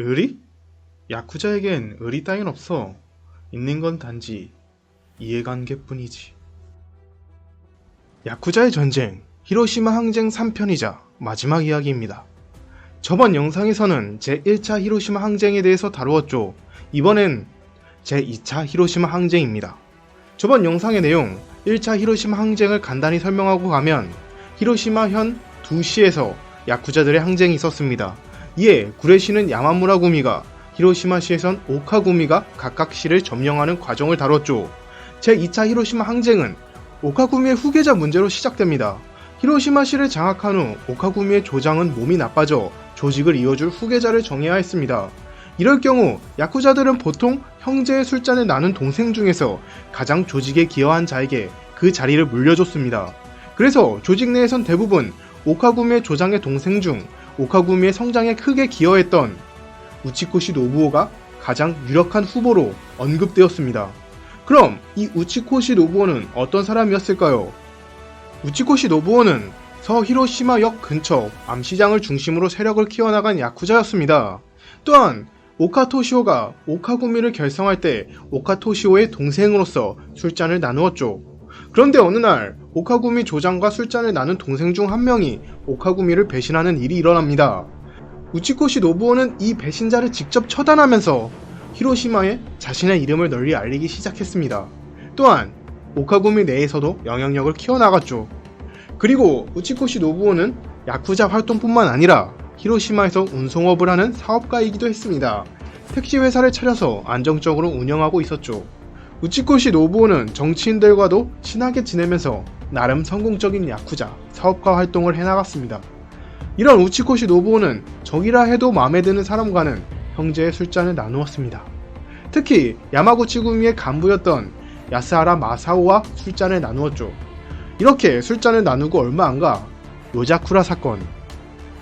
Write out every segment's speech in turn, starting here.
의리? 야쿠자에겐 의리 따윈 없어. 있는 건 단지 이해관계뿐이지. 야쿠자의 전쟁, 히로시마 항쟁 3편이자 마지막 이야기입니다. 저번 영상에서는 제1차 히로시마 항쟁에 대해서 다루었죠. 이번엔 제2차 히로시마 항쟁입니다. 저번 영상의 내용, 1차 히로시마 항쟁을 간단히 설명하고 가면 히로시마 현 2시에서 야쿠자들의 항쟁이 있었습니다. 이에 구레시는 야마무라 구미가, 히로시마시에선 오카구미가 각각 시를 점령하는 과정을 다뤘죠. 제2차 히로시마 항쟁은 오카구미의 후계자 문제로 시작됩니다. 히로시마시를 장악한 후 오카구미의 조장은 몸이 나빠져 조직을 이어줄 후계자를 정해야 했습니다. 이럴 경우 야쿠자들은 보통 형제의 술잔을 나눈 동생 중에서 가장 조직에 기여한 자에게 그 자리를 물려줬습니다. 그래서 조직 내에선 대부분 오카구미의 조장의 동생 중 오카구미의 성장에 크게 기여했던 우치코시 노부오가 가장 유력한 후보로 언급되었습니다. 그럼 이 우치코시 노부오는 어떤 사람이었을까요? 우치코시 노부오는 서히로시마역 근처 암시장을 중심으로 세력을 키워나간 야쿠자였습니다. 또한 오카토시오가 오카구미를 결성할 때 오카토시오의 동생으로서 술잔을 나누었죠. 그런데 어느 날 오카구미 조장과 술잔을 나눈 동생 중 한 명이 오카구미를 배신하는 일이 일어납니다. 우치코시 노부오는 이 배신자를 직접 처단하면서 히로시마에 자신의 이름을 널리 알리기 시작했습니다. 또한 오카구미 내에서도 영향력을 키워나갔죠. 그리고 우치코시 노부오는 야쿠자 활동뿐만 아니라 히로시마에서 운송업을 하는 사업가이기도 했습니다. 택시 회사를 차려서 안정적으로 운영하고 있었죠. 우치코시 노부오는 정치인들과도 친하게 지내면서 나름 성공적인 야쿠자, 사업가 활동을 해나갔습니다. 이런 우치코시 노부오는 적이라 해도 마음에 드는 사람과는 형제의 술잔을 나누었습니다. 특히 야마구치구미의 간부였던 야스하라 마사오와 술잔을 나누었죠. 이렇게 술잔을 나누고 얼마 안가 요자쿠라 사건,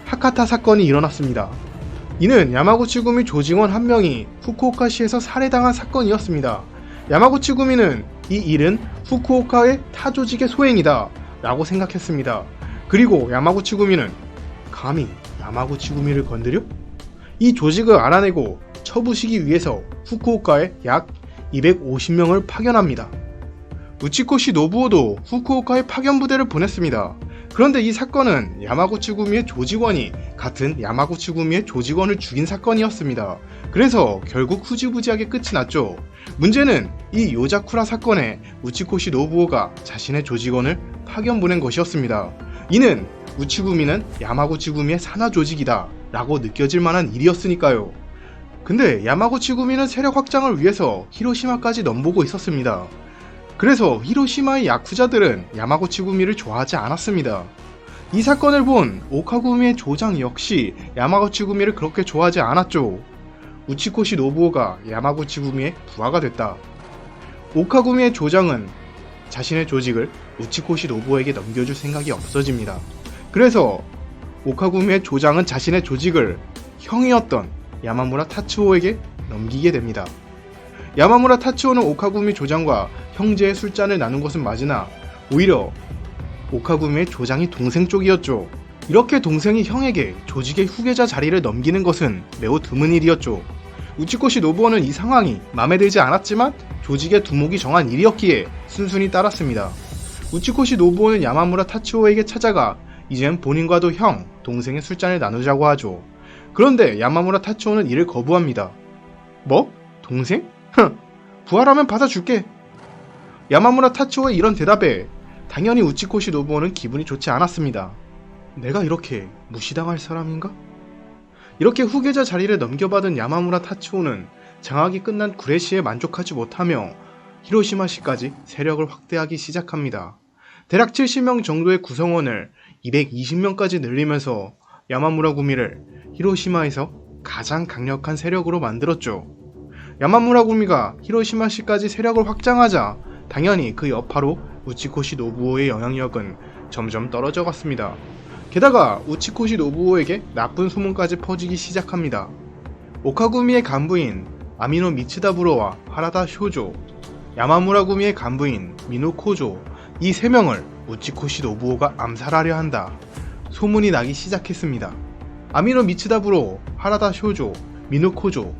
하카타 사건이 일어났습니다. 이는 야마구치구미 조직원 한 명이 후쿠오카시에서 살해당한 사건이었습니다. 야마구치구미는 이 일은 후쿠오카의 타 조직의 소행이다 라고 생각했습니다. 그리고 야마구치구미는 감히 야마구치구미를 건드려? 이 조직을 알아내고 처부시기 위해서 후쿠오카에 약 250명을 파견합니다. 우치코시 노부오도 후쿠오카에 파견 부대를 보냈습니다. 그런데 이 사건은 야마구치구미의 조직원이 같은 야마구치구미의 조직원을 죽인 사건이었습니다. 그래서 결국 후지부지하게 끝이 났죠. 문제는 이 요자쿠라 사건에 우치코시 노부오가 자신의 조직원을 파견 보낸 것이었습니다. 이는 우치구미는 야마구치구미의 산하 조직이다 라고 느껴질 만한 일이었으니까요. 근데 야마구치구미는 세력 확장을 위해서 히로시마까지 넘보고 있었습니다. 그래서 히로시마의 야쿠자들은 야마구치구미를 좋아하지 않았습니다. 이 사건을 본 오카구미의 조장 역시 야마구치구미를 그렇게 좋아하지 않았죠. 우치코시 노부오가 야마구치구미의 부하가 됐다. 오카구미의 조장은 자신의 조직을 우치코시 노부오에게 넘겨줄 생각이 없어집니다. 그래서 오카구미의 조장은 자신의 조직을 형이었던 야마무라 타츠오에게 넘기게 됩니다. 야마무라 타츠오는 오카구미 조장과 형제의 술잔을 나눈 것은 맞으나 오히려 오카구미의 조장이 동생 쪽이었죠. 이렇게 동생이 형에게 조직의 후계자 자리를 넘기는 것은 매우 드문 일이었죠. 우치코시 노부오는 이 상황이 마음에 들지 않았지만 조직의 두목이 정한 일이었기에 순순히 따랐습니다. 우치코시 노부오는 야마무라 타츠오에게 찾아가 이젠 본인과도 형, 동생의 술잔을 나누자고 하죠. 그런데 야마무라 타츠오는 이를 거부합니다. 뭐? 동생? 부하라면 받아줄게. 야마무라 타츠오의 이런 대답에 당연히 우치코시 노부오는 기분이 좋지 않았습니다. 내가 이렇게 무시당할 사람인가? 이렇게 후계자 자리를 넘겨받은 야마무라 타츠오는 장악이 끝난 구레시에 만족하지 못하며 히로시마시까지 세력을 확대하기 시작합니다. 대략 70명 정도의 구성원을 220명까지 늘리면서 야마무라 구미를 히로시마에서 가장 강력한 세력으로 만들었죠. 야마무라 구미가 히로시마시까지 세력을 확장하자 당연히 그 여파로 우치코시 노부오의 영향력은 점점 떨어져 갔습니다. 게다가 우치코시 노부오에게 나쁜 소문까지 퍼지기 시작합니다. 오카구미의 간부인 아미노 미츠다부로와 하라다 쇼조, 야마무라 구미의 간부인 미노 코조, 이 세 명을 우치코시 노부오가 암살하려 한다 소문이 나기 시작했습니다. 아미노 미츠다부로, 하라다 쇼조, 미누코조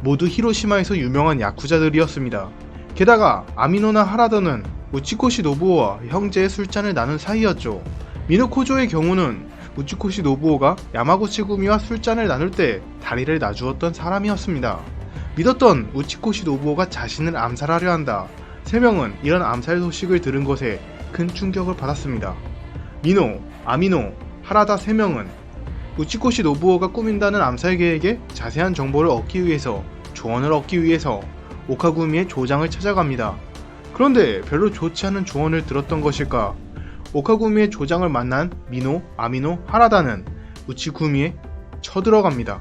모두 히로시마에서 유명한 야쿠자들이었습니다. 게다가 아미노나 하라다는 우치코시 노부오와 형제의 술잔을 나눈 사이였죠. 미누코조의 경우는 우치코시 노부오가 야마구치 구미와 술잔을 나눌 때 다리를 놔주었던 사람이었습니다. 믿었던 우치코시 노부오가 자신을 암살하려 한다. 세 명은 이런 암살 소식을 들은 것에 큰 충격을 받았습니다. 미노, 아미노, 하라다 세 명은 우치코시 노부오가 꾸민다는 암살 계획에 자세한 정보를 얻기 위해서 조언을 얻기 위해서 오카구미의 조장을 찾아갑니다. 그런데 별로 좋지 않은 조언을 들었던 것일까? 오카구미의 조장을 만난 미노, 아미노, 하라다는 우치구미에 쳐들어갑니다.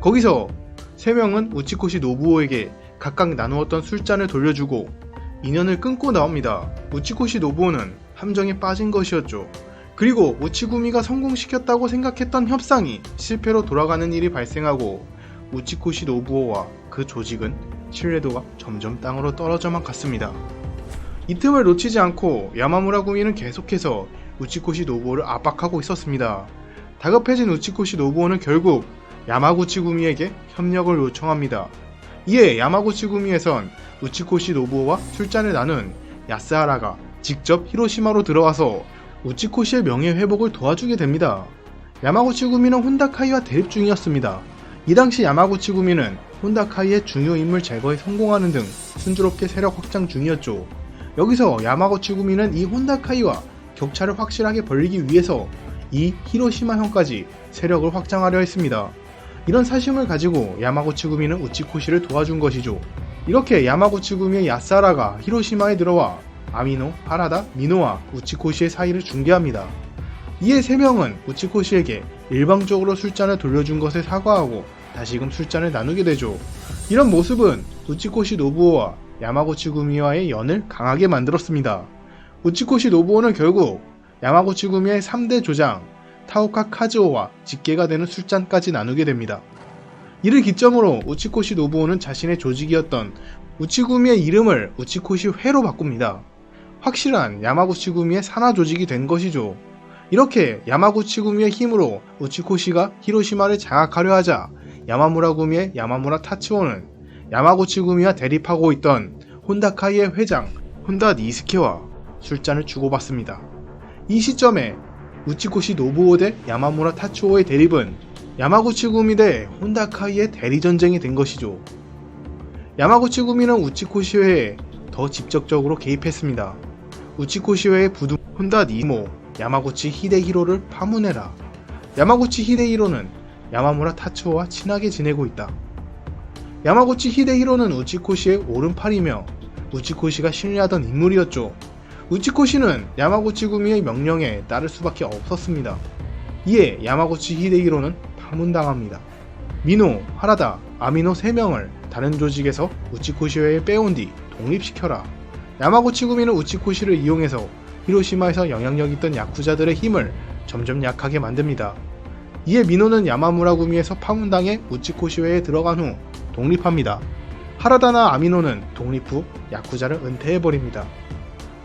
거기서 세 명은 우치코시 노부오에게 각각 나누었던 술잔을 돌려주고 인연을 끊고 나옵니다. 우치코시 노부오는 함정에 빠진 것이었죠. 그리고 우치구미가 성공시켰다고 생각했던 협상이 실패로 돌아가는 일이 발생하고 우치코시 노부오와 그 조직은 신뢰도가 점점 땅으로 떨어져만 갔습니다. 이 틈을 놓치지 않고 야마무라 구미는 계속해서 우치코시 노부오를 압박하고 있었습니다. 다급해진 우치코시 노부오는 결국 야마구치 구미에게 협력을 요청합니다. 이에 야마구치 구미에선 우치코시 노부오와 술잔을 나눈 야스하라가 직접 히로시마로 들어와서 우치코시의 명예회복을 도와주게 됩니다. 야마구치 구미는 혼다카이와 대립 중이었습니다. 이 당시 야마구치 구미는 혼다카이의 중요 인물 제거에 성공하는 등 순조롭게 세력 확장 중이었죠. 여기서 야마구치 구미는 이 혼다카이와 격차를 확실하게 벌리기 위해서 이 히로시마현까지 세력을 확장하려 했습니다. 이런 사심을 가지고 야마구치 구미는 우치코시를 도와준 것이죠. 이렇게 야마구치 구미의 야스하라가 히로시마에 들어와 아미노, 하라다, 미노와 우치코시의 사이를 중개합니다. 이에 세 명은 우치코시에게 일방적으로 술잔을 돌려준 것에 사과하고 다시금 술잔을 나누게 되죠. 이런 모습은 우치코시 노부오와 야마구치 구미와의 연을 강하게 만들었습니다. 우치코시 노부오는 결국 야마구치 구미의 3대 조장 타오카 카즈오와 직계가 되는 술잔까지 나누게 됩니다. 이를 기점으로 우치코시 노부오는 자신의 조직이었던 우치구미의 이름을 우치코시 회로 바꿉니다. 확실한 야마구치 구미의 산하 조직이 된 것이죠. 이렇게 야마구치 구미의 힘으로 우치코시가 히로시마를 장악하려 하자 야마무라 구미의 야마무라 타츠오는 야마구치 구미와 대립하고 있던 혼다카이의 회장 혼다 니스케와 술잔을 주고받습니다. 이 시점에 우치코시 노부오 대 야마무라 타츠오의 대립은 야마구치 구미 대 혼다카이의 대리전쟁이 된 것이죠. 야마구치 구미는 우치코시 회에 더 직접적으로 개입했습니다. 우치코시 회의 부두 혼다 니모 야마구치 히데히로를 파문해라. 야마구치 히데히로는 야마무라 타츠오와 친하게 지내고 있다. 야마구치 히데히로는 우치코시의 오른팔이며 우치코시가 신뢰하던 인물이었죠. 우치코시는 야마구치 구미의 명령에 따를 수밖에 없었습니다. 이에 야마구치 히데히로는 파문당합니다. 미노, 하라다, 아미노 3명을 다른 조직에서 우치코시회에 빼온 뒤 독립시켜라. 야마구치 구미는 우치코시를 이용해서 히로시마에서 영향력 있던 야쿠자들의 힘을 점점 약하게 만듭니다. 이에 미노는 야마무라 구미에서 파문당해 우치코시회에 들어간 후 독립합니다. 하라다나 아미노는 독립 후 야쿠자를 은퇴해버립니다.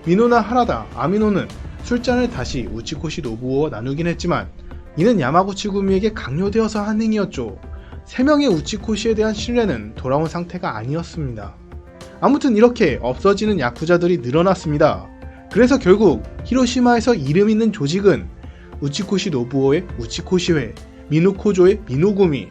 미노나 하라다, 아미노는 술잔을 다시 우치코시 노부오와 나누긴 했지만 이는 야마구치 구미에게 강요되어서 한 행위였죠. 3명의 우치코시에 대한 신뢰는 돌아온 상태가 아니었습니다. 아무튼 이렇게 없어지는 야쿠자들이 늘어났습니다. 그래서 결국 히로시마에서 이름 있는 조직은 우치코시 노부오의 우치코시회, 미누코조의 미누구미,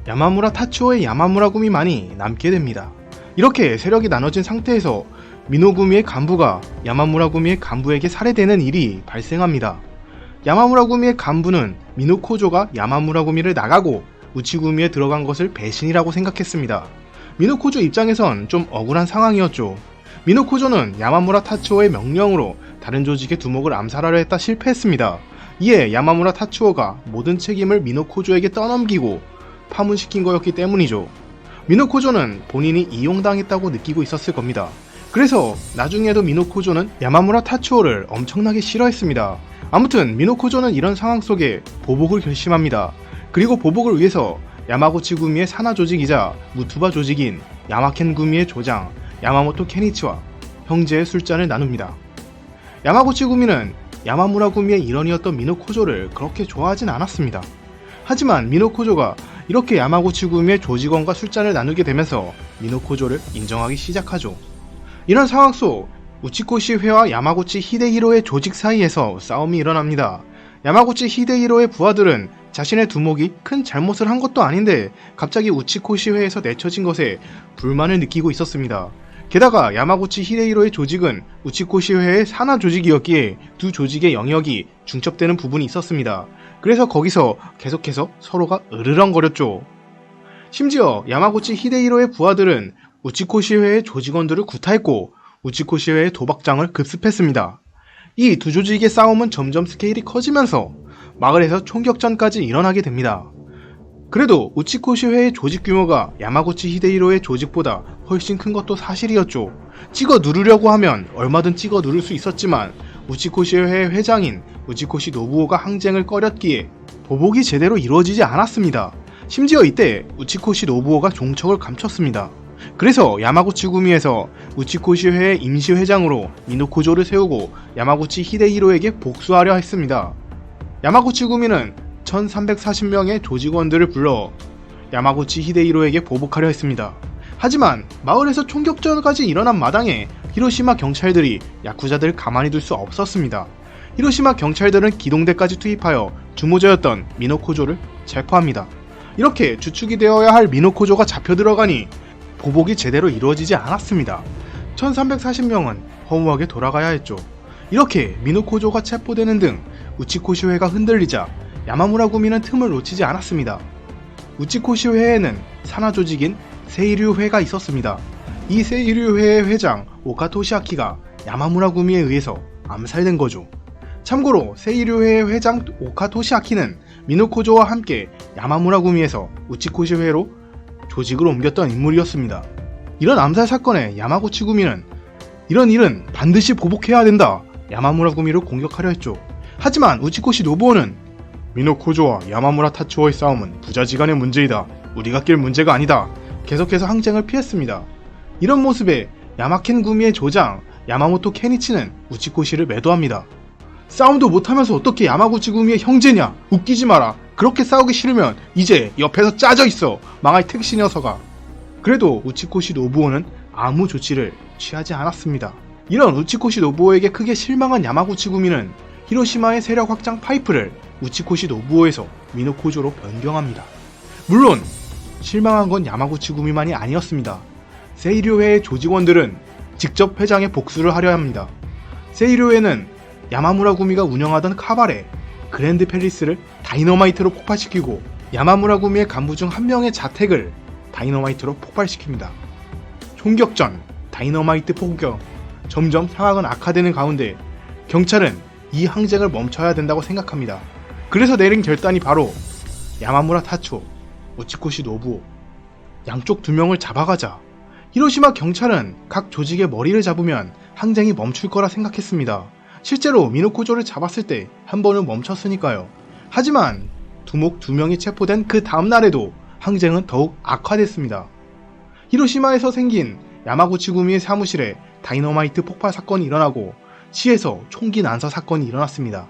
야마무라 타츠오의 야마무라구미만이 남게 됩니다. 이렇게 세력이 나눠진 상태에서 미노구미의 간부가 야마무라구미의 간부에게 살해되는 일이 발생합니다. 야마무라구미의 간부는 미누코조가 야마무라구미를 나가고 우치구미에 들어간 것을 배신이라고 생각했습니다. 미누코조 입장에선 좀 억울한 상황이었죠. 미누코조는 야마무라 타츠오의 명령으로 다른 조직의 두목을 암살하려 했다 실패했습니다. 이에 야마무라 타츠오가 모든 책임을 미누코조에게 떠넘기고 파문시킨 거였기 때문이죠. 미누코조는 본인이 이용당했다고 느끼고 있었을 겁니다. 그래서 나중에도 미누코조는 야마무라 타츠오를 엄청나게 싫어했습니다. 아무튼 미누코조는 이런 상황 속에 보복을 결심합니다. 그리고 보복을 위해서 야마구치 구미의 산하 조직이자 무투바 조직인 야마켄 구미의 조장 야마모토 케니치와 형제의 술잔을 나눕니다. 야마구치 구미는 야마무라 구미의 일원이었던 미누코조를 그렇게 좋아하진 않았습니다. 하지만 미누코조가 이렇게 야마구치 구미의 조직원과 술잔을 나누게 되면서 미노코조를 인정하기 시작하죠. 이런 상황 속 우치코시 회와 야마구치 히데히로의 조직 사이에서 싸움이 일어납니다. 야마구치 히데히로의 부하들은 자신의 두목이 큰 잘못을 한 것도 아닌데 갑자기 우치코시 회에서 내쳐진 것에 불만을 느끼고 있었습니다. 게다가 야마구치 히데히로의 조직은 우치코시 회의 산하 조직이었기에 두 조직의 영역이 중첩되는 부분이 있었습니다. 그래서 거기서 계속해서 서로가 으르렁거렸죠. 심지어 야마구치 히데히로의 부하들은 우치코시 회의 조직원들을 구타했고 우치코시 회의 도박장을 급습했습니다. 이 두 조직의 싸움은 점점 스케일이 커지면서 마을에서 총격전까지 일어나게 됩니다. 그래도 우치코시 회의 조직 규모가 야마구치 히데히로의 조직보다 훨씬 큰 것도 사실이었죠. 찍어 누르려고 하면 얼마든 찍어 누를 수 있었지만 우치코시 회의 회장인 우치코시 노부오가 항쟁을 꺼렸기에 보복이 제대로 이루어지지 않았습니다. 심지어 이때 우치코시 노부오가 종척을 감췄습니다. 그래서 야마구치 구미에서 우치코시 회의 임시회장으로 미노코조를 세우고 야마구치 히데히로에게 복수하려 했습니다. 야마구치 구미는 1340명의 조직원들을 불러 야마구치 히데히로에게 보복하려 했습니다. 하지만 마을에서 총격전까지 일어난 마당에 히로시마 경찰들이 야쿠자들을 가만히 둘 수 없었습니다. 히로시마 경찰들은 기동대까지 투입하여 주모자였던 미노코조를 체포합니다. 이렇게 주축이 되어야 할 미노코조가 잡혀 들어가니 보복이 제대로 이루어지지 않았습니다. 1340명은 허무하게 돌아가야 했죠. 이렇게 미노코조가 체포되는 등 우치코시 회가 흔들리자 야마무라 구미는 틈을 놓치지 않았습니다. 우치코시 회에는 산하 조직인 세이류 회가 있었습니다. 이 세이류 회의 회장 오카 토시아키가 야마무라 구미에 의해서 암살된 거죠. 참고로 세이류 회의 회장 오카 토시아키는 미노코조와 함께 야마무라 구미에서 우치코시 회로 조직을 옮겼던 인물이었습니다. 이런 암살 사건에 야마구치 구미는 이런 일은 반드시 보복해야 된다. 야마무라 구미를 공격하려 했죠. 하지만 우치코시 노부오는 미노코조와 야마무라 타츠오의 싸움은 부자지간의 문제이다. 우리가 낄 문제가 아니다. 계속해서 항쟁을 피했습니다. 이런 모습에 야마켄 구미의 조장 야마모토 케니치는 우치코시를 매도합니다. 싸움도 못하면서 어떻게 야마구치 구미의 형제냐? 웃기지 마라. 그렇게 싸우기 싫으면 이제 옆에서 짜져 있어. 망할 택시 녀석아. 그래도 우치코시 노부오는 아무 조치를 취하지 않았습니다. 이런 우치코시 노부오에게 크게 실망한 야마구치 구미는 히로시마의 세력 확장 파이프를 우치코시 노부오에서 미노코조로 변경합니다. 물론 실망한 건 야마구치 구미만이 아니었습니다. 세이료회의 조직원들은 직접 회장에 복수를 하려 합니다. 세이료회는 야마무라 구미가 운영하던 카바레 그랜드 팰리스를 다이너마이트로 폭발시키고 야마무라 구미의 간부 중 한 명의 자택을 다이너마이트로 폭발시킵니다. 총격전, 다이너마이트 폭격, 점점 상황은 악화되는 가운데 경찰은 이 항쟁을 멈춰야 된다고 생각합니다. 그래서 내린 결단이 바로 야마무라 타츠오, 우치코시 노부오 양쪽 두 명을 잡아가자. 히로시마 경찰은 각 조직의 머리를 잡으면 항쟁이 멈출 거라 생각했습니다. 실제로 미노코조를 잡았을 때 한 번은 멈췄으니까요. 하지만 두목 두 명이 체포된 그 다음날에도 항쟁은 더욱 악화됐습니다. 히로시마에서 생긴 야마구치 구미의 사무실에 다이너마이트 폭발 사건이 일어나고 시에서 총기 난사 사건이 일어났습니다.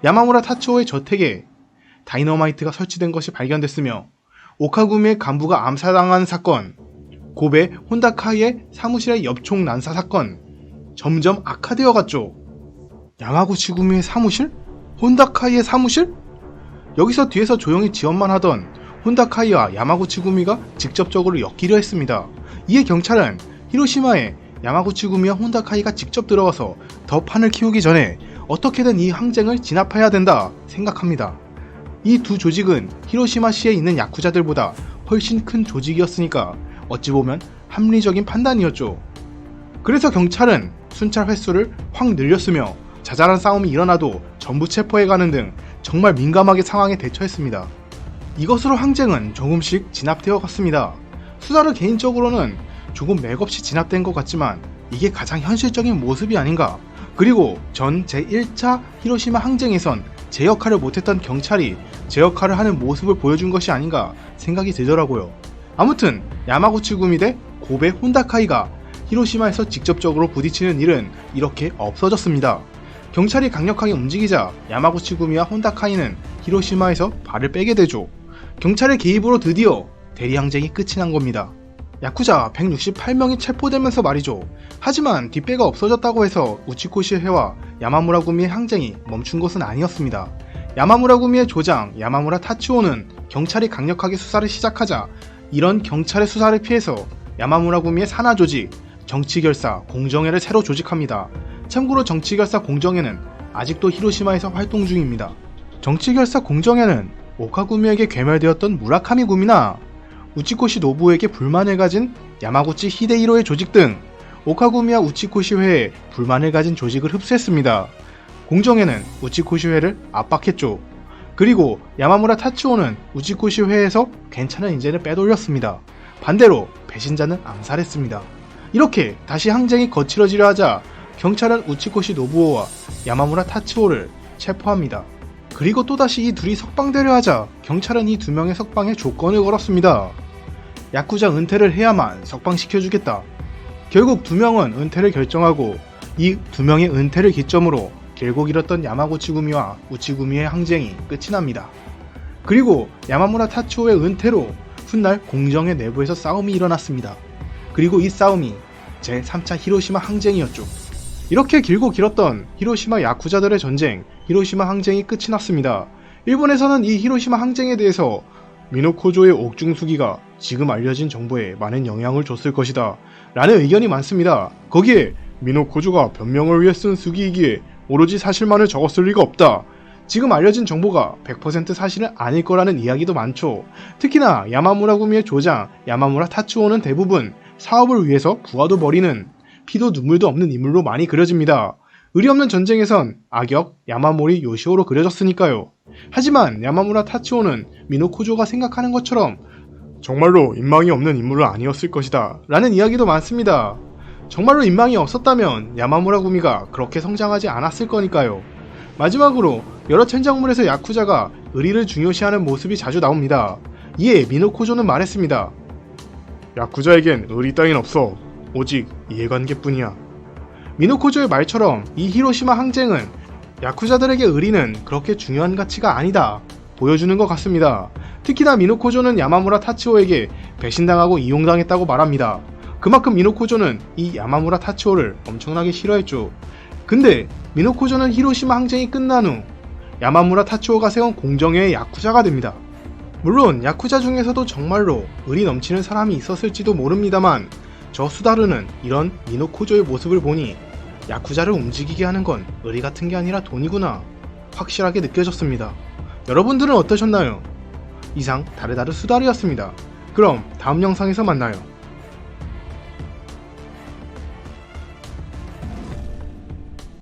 야마무라 타츠오의 저택에 다이너마이트가 설치된 것이 발견됐으며 오카구미의 간부가 암살당한 사건, 고베 혼다카이의 사무실의 엽총 난사 사건 점점 악화되어 갔죠. 야마구치 구미의 사무실? 혼다카이의 사무실? 여기서 뒤에서 조용히 지원만 하던 혼다카이와 야마구치 구미가 직접적으로 엮이려 했습니다. 이에 경찰은 히로시마에 야마구치 구미와 혼다카이가 직접 들어가서 더 판을 키우기 전에 어떻게든 이 항쟁을 진압해야 된다 생각합니다. 이 두 조직은 히로시마시에 있는 야쿠자들보다 훨씬 큰 조직이었으니까 어찌 보면 합리적인 판단이었죠. 그래서 경찰은 순찰 횟수를 확 늘렸으며 자잘한 싸움이 일어나도 전부 체포해가는 등 정말 민감하게 상황에 대처했습니다. 이것으로 항쟁은 조금씩 진압되어 갔습니다. 수다르 개인적으로는 조금 맥없이 진압된 것 같지만 이게 가장 현실적인 모습이 아닌가. 그리고 전 제1차 히로시마 항쟁에선 제 역할을 못했던 경찰이 제 역할을 하는 모습을 보여준 것이 아닌가 생각이 들더라고요. 아무튼 야마구치 구미 대 고베 혼다카이가 히로시마에서 직접적으로 부딪히는 일은 이렇게 없어졌습니다. 경찰이 강력하게 움직이자 야마구치 구미와 혼다카이는 히로시마에서 발을 빼게 되죠. 경찰의 개입으로 드디어 대리항쟁이 끝이 난 겁니다. 야쿠자 168명이 체포되면서 말이죠. 하지만 뒷배가 없어졌다고 해서 우치코시의 해와 야마무라 구미의 항쟁이 멈춘 것은 아니었습니다. 야마무라 구미의 조장 야마무라 타츠오는 경찰이 강력하게 수사를 시작하자 이런 경찰의 수사를 피해서 야마무라 구미의 산하 조직 정치결사 공정회를 새로 조직합니다. 참고로 정치결사 공정회는 아직도 히로시마에서 활동 중입니다. 정치결사 공정회는 오카구미에게 괴멸되었던 무라카미 구미나 우치코시 노부에게 불만을 가진 야마구치 히데히로의 조직 등 오카구미와 우치코시회에 불만을 가진 조직을 흡수했습니다. 공정회는 우치코시회를 압박했죠. 그리고 야마무라 타츠오는 우치코시회에서 괜찮은 인재를 빼돌렸습니다. 반대로 배신자는 암살했습니다. 이렇게 다시 항쟁이 거칠어지려 하자 경찰은 우치코시 노부오와 야마무라 타츠오를 체포합니다. 그리고 또다시 이 둘이 석방되려 하자 경찰은 이 두 명의 석방에 조건을 걸었습니다. 야쿠자 은퇴를 해야만 석방시켜주겠다. 결국 두 명은 은퇴를 결정하고 이 두 명의 은퇴를 기점으로 길고 길었던 야마구치구미와 우치구미의 항쟁이 끝이 납니다. 그리고 야마무라 타츠오의 은퇴로 훗날 공정회 내부에서 싸움이 일어났습니다. 그리고 이 싸움이 제3차 히로시마 항쟁이었죠. 이렇게 길고 길었던 히로시마 야쿠자들의 전쟁, 히로시마 항쟁이 끝이 났습니다. 일본에서는 이 히로시마 항쟁에 대해서 미노코조의 옥중수기가 지금 알려진 정보에 많은 영향을 줬을 것이다 라는 의견이 많습니다. 거기에 미노코조가 변명을 위해 쓴 수기이기에 오로지 사실만을 적었을 리가 없다. 지금 알려진 정보가 100% 사실은 아닐 거라는 이야기도 많죠. 특히나 야마무라 구미의 조장 야마무라 타츠오는 대부분 사업을 위해서 부하도 버리는 피도 눈물도 없는 인물로 많이 그려집니다. 의리 없는 전쟁에선 악역 야마모리 요시오로 그려졌으니까요. 하지만 야마무라 타츠오는 미노코조가 생각하는 것처럼 정말로 인망이 없는 인물은 아니었을 것이다 라는 이야기도 많습니다. 정말로 인망이 없었다면 야마무라 구미가 그렇게 성장하지 않았을 거니까요. 마지막으로 여러 천장물에서 야쿠자가 의리를 중요시하는 모습이 자주 나옵니다. 이에 미노코조는 말했습니다. 야쿠자에겐 의리 따윈 없어. 오직 이해관계뿐이야. 미노코조의 말처럼 이 히로시마 항쟁은 야쿠자들에게 의리는 그렇게 중요한 가치가 아니다 보여주는 것 같습니다. 특히나 미노코조는 야마무라 타츠오에게 배신당하고 이용당했다고 말합니다. 그만큼 미노코조는 이 야마무라 타츠오를 엄청나게 싫어했죠. 근데 미노코조는 히로시마 항쟁이 끝난 후 야마무라 타츠오가 세운 공정회의 야쿠자가 됩니다. 물론 야쿠자 중에서도 정말로 의리 넘치는 사람이 있었을지도 모릅니다만 저 수다르는 이런 미노코조의 모습을 보니 야쿠자를 움직이게 하는 건 의리 같은 게 아니라 돈이구나 확실하게 느껴졌습니다. 여러분들은 어떠셨나요? 이상 다르다르 수다르였습니다. 그럼 다음 영상에서 만나요.